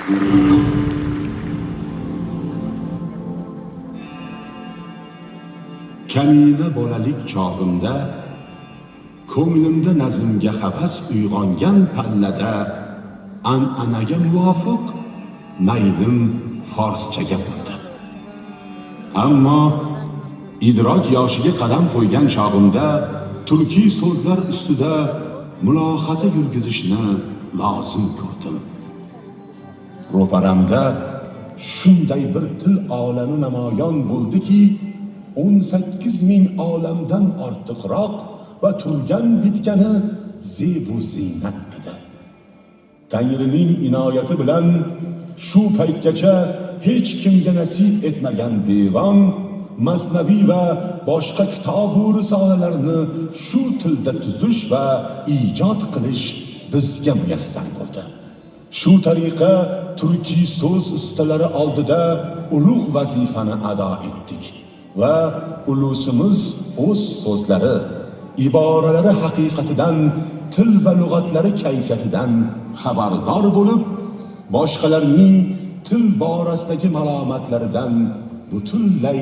Kamina bolalik chog'imda ko'nglimda nazmga havas uyg'ongan pallada an'anaga muvofiq maylim forschaga bo'ldi. Ammo idrok yoshiga qadam qo'ygan chog'imda turkiy so'zlar ustida mulohaza yurgizishni lozim ko'rdim. Ro'paramda shunday bir til olami namoyon bo'ldiki, 18,000 olamdan ortiqroq va turgan bitgani zebu ziynat edi. Tangrining inoyati bilan shu paytgacha hech kimga nasib etmagan devon, masnaviy va boshqa kitob-u risolalarni shu tilda tuzish va ijod qilish bizga muyassar bo'ldi. Shu tariqa turkiy so'z ustalari oldida ulug' vazifani ado etdik va ulusimiz o'z so'zlari, iboralari haqiqatidan, til va lug'atlari kayfiyatidan xabardor bo'lib, boshqalarning til borasidagi malomatlaridan butunlay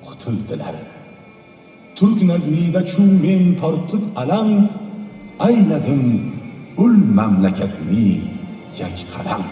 qutuldilar. Turk nazmida chumen tortib alam, ayladim ul mamlakatni yak qalam.